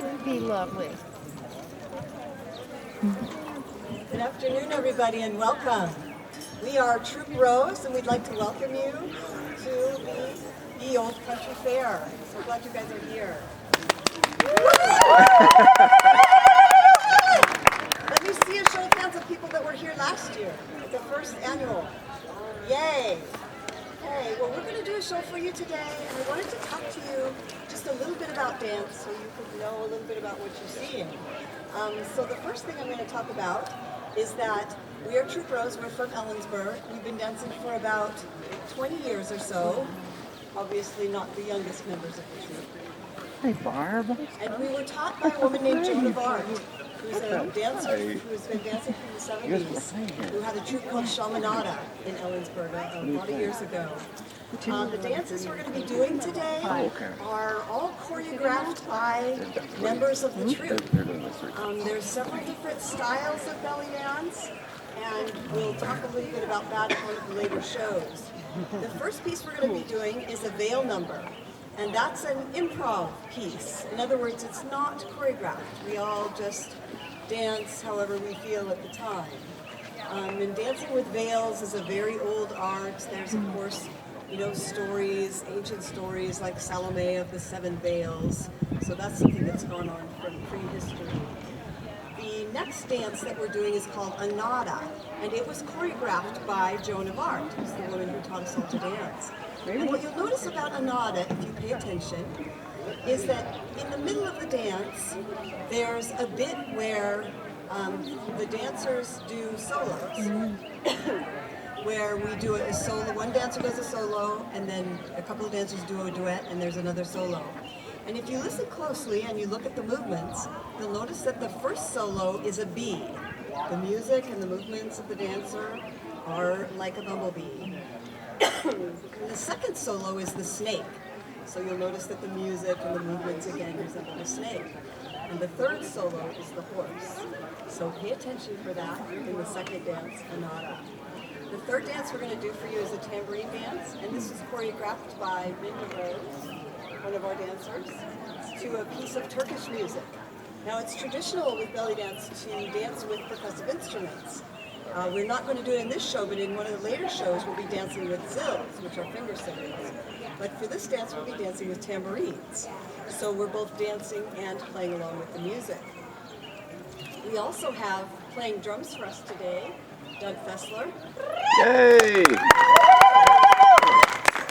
would be lovely. Good afternoon, everybody, and welcome. We are Troop Rose, and we'd like to welcome you to the Old Country Fair. So glad you guys are here. Let me see a show of hands of people that were here last year at the first annual. Yay! Okay, well, we're going to do a show for you today, and I wanted to talk to you just a little bit about dance so you could know a little bit about what you're seeing. So the first thing I'm going to talk about is that we are Troop Rose. We're from Ellensburg. We've been dancing for about 20 years or so. Obviously not the youngest members of the troupe. Hi, Barb. And we were taught by a woman named Joan of Arc, who's a dancer who's been dancing from the 70s, who had a troupe called Shamanada in Ellensburg a lot of years ago. The dances we're going to be doing today are all choreographed by members of the troupe. There's several different styles of belly dance, and we'll talk a little bit about that in one of the later shows. The first piece we're going to be doing is a veil number, and that's an improv piece. In other words, it's not choreographed. We all just dance however we feel at the time. And dancing with veils is a very old art. There's, of course, stories, ancient stories like Salome of the Seven Veils. So that's something that's gone on from prehistory. The next dance that we're doing is called a nada, and it was choreographed by Joan of Arc, who's the woman who taught us all to dance. And what you'll notice about a nada, if you pay attention, is that in the middle of the dance, there's a bit where the dancers do solos. Where we do a solo, one dancer does a solo, and then a couple of dancers do a duet, and there's another solo. And if you listen closely and you look at the movements, you'll notice that the first solo is a bee. The music and the movements of the dancer are like a bumblebee. The second solo is the snake. So you'll notice that the music and the movements again resemble a snake. And the third solo is the horse. So pay attention for that in the second dance, Anada. The third dance we're going to do for you is a tambourine dance, and this is choreographed by Minda Rose, one of our dancers, to a piece of Turkish music. Now it's traditional with belly dance to dance with percussive instruments. We're not going to do it in this show, but in one of the later shows we'll be dancing with zills, which are finger singers. But for this dance we'll be dancing with tambourines. So we're both dancing and playing along with the music. We also have playing drums for us today, Doug Fessler. Yay!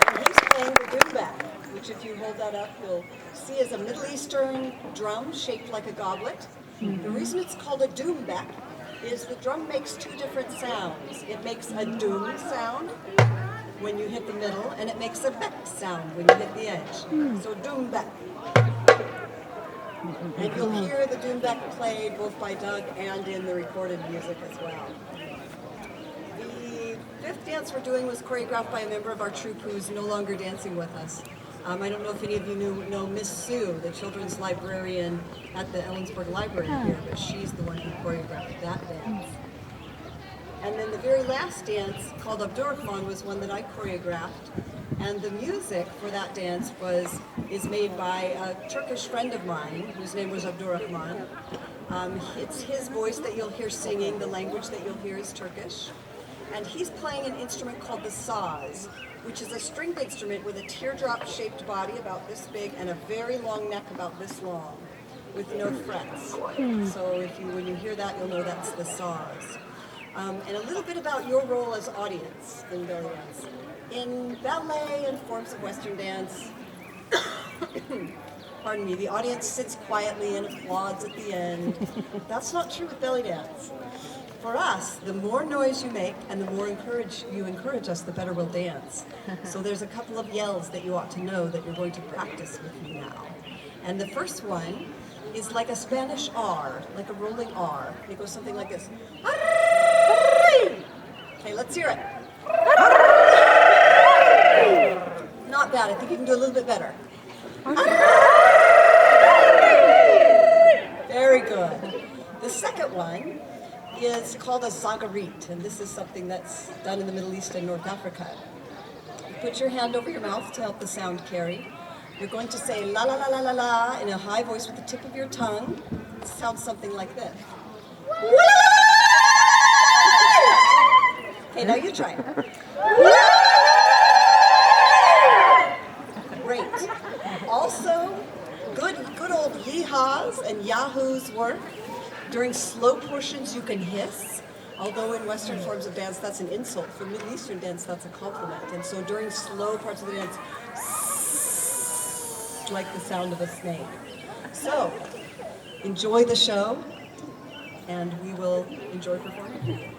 And he's playing the doumbek, which if you hold that up, you'll see is a Middle Eastern drum shaped like a goblet. The reason it's called a doumbek is the drum makes two different sounds. It makes a doom sound when you hit the middle, and it makes a beck sound when you hit the edge. So doumbek. And you'll hear the doumbek played both by Doug and in the recorded music as well. The fifth dance we're doing was choreographed by a member of our troupe who's no longer dancing with us. I don't know if any of you know Miss Sue, the children's librarian at the Ellensburg Library here, but she's the one who choreographed that dance. And then the very last dance, called Abdurrahman, was one that I choreographed. And the music for that dance is made by a Turkish friend of mine, whose name was Abdurrahman. It's his voice that you'll hear singing. The language that you'll hear is Turkish. And he's playing an instrument called the saz, which is a stringed instrument with a teardrop-shaped body about this big and a very long neck about this long, with no frets. So when you hear that, you'll know that's the saz. And a little bit about your role as audience in belly dance. In ballet and forms of Western dance, pardon me, the audience sits quietly and applauds at the end. That's not true with belly dance. For us, the more noise you make and the more you encourage us, the better we'll dance. So there's a couple of yells that you ought to know that you're going to practice with me now. And the first one is like a Spanish R, like a rolling R. It goes something like this. Okay, let's hear it. Not bad. I think you can do a little bit better. Very good. The second one is called a zagarit, and this is something that's done in the Middle East and North Africa. You put your hand over your mouth to help the sound carry, You're going to say la la la la la la in a high voice with the tip of your tongue. It sounds something like this. Okay, now you try it. Great. Also, good old yeehaws and yahoos work. During slow portions, you can hiss. Although in Western forms of dance, that's an insult. For Middle Eastern dance, that's a compliment. And so during slow parts of the dance, like the sound of a snake. So, enjoy the show, and we will enjoy performing.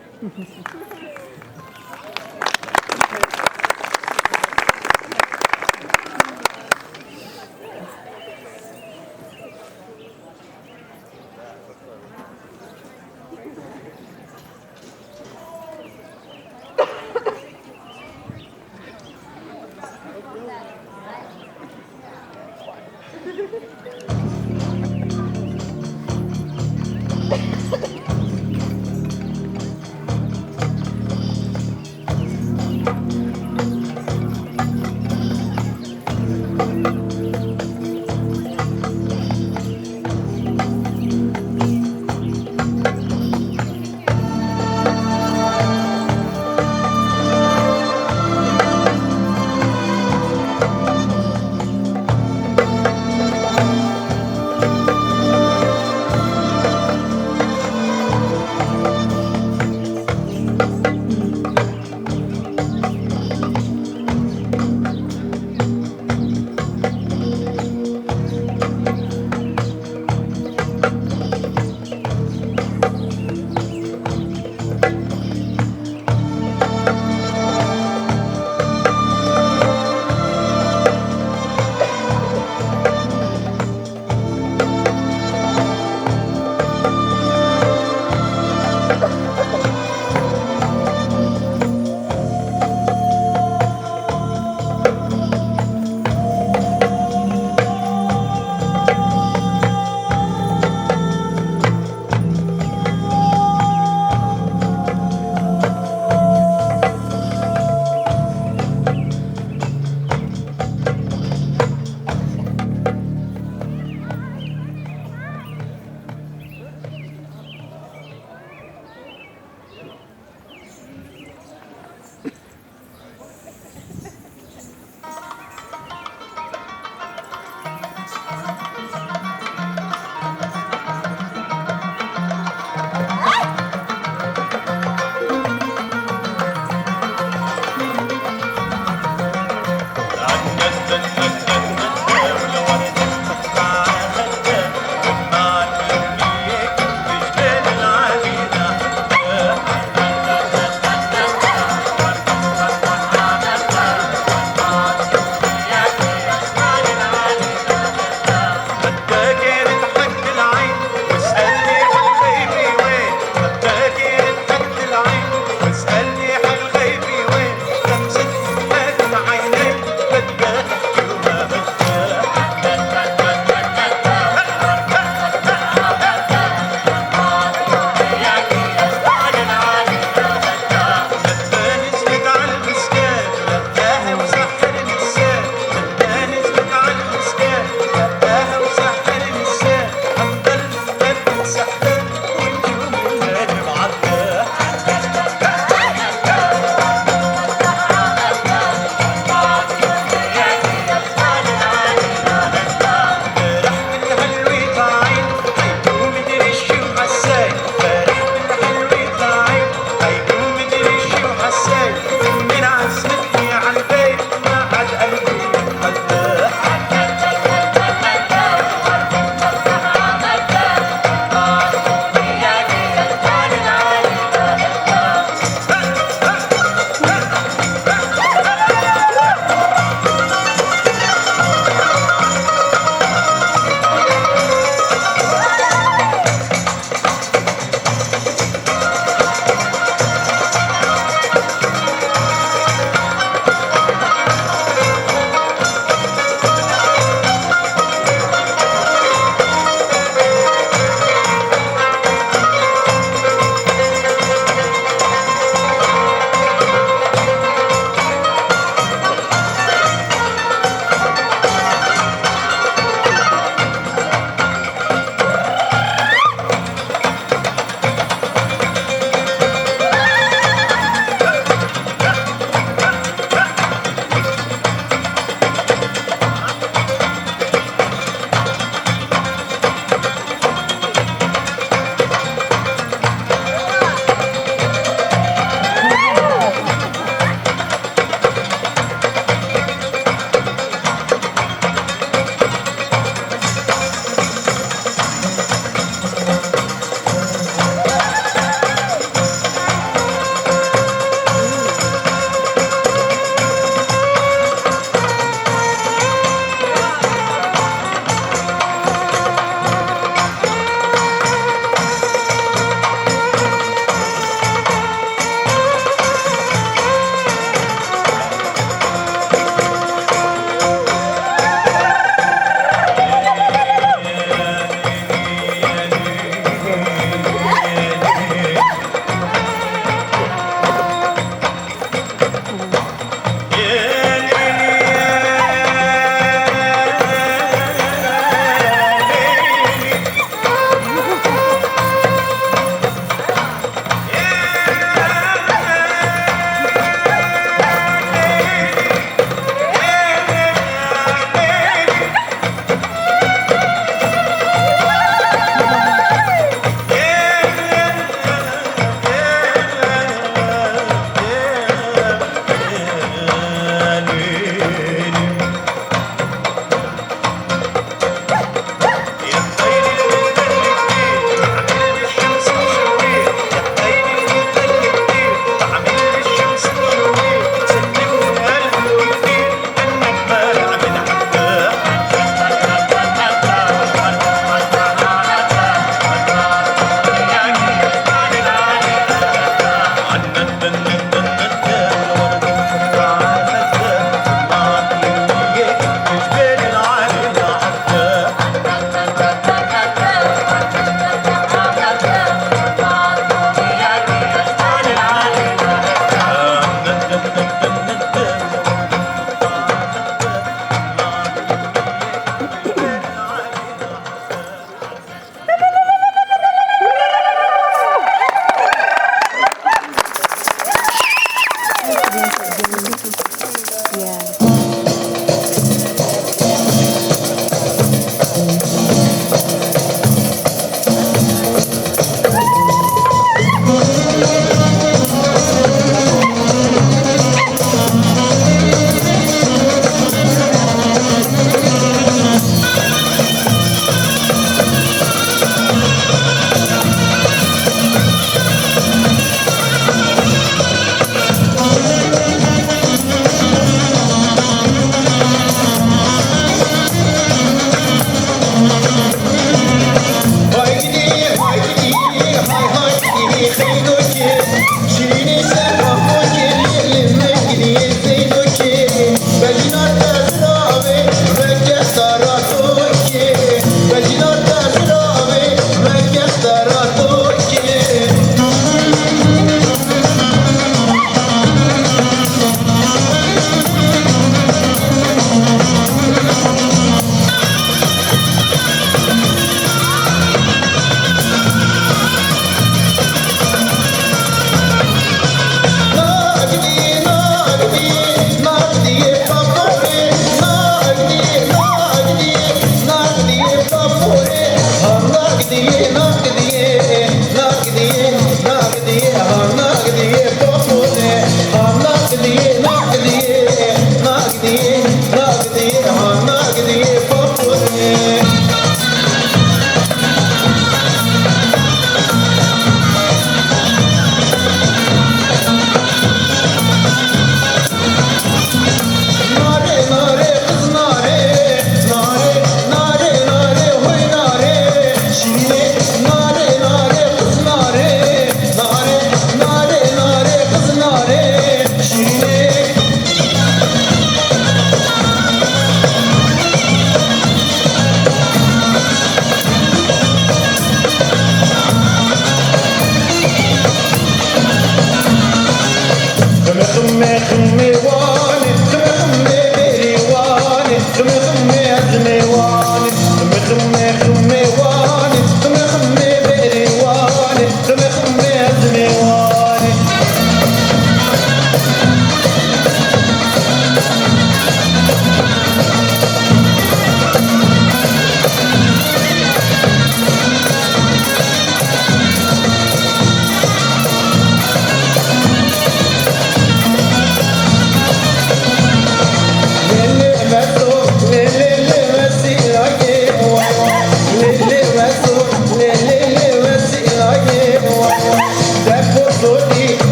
خمي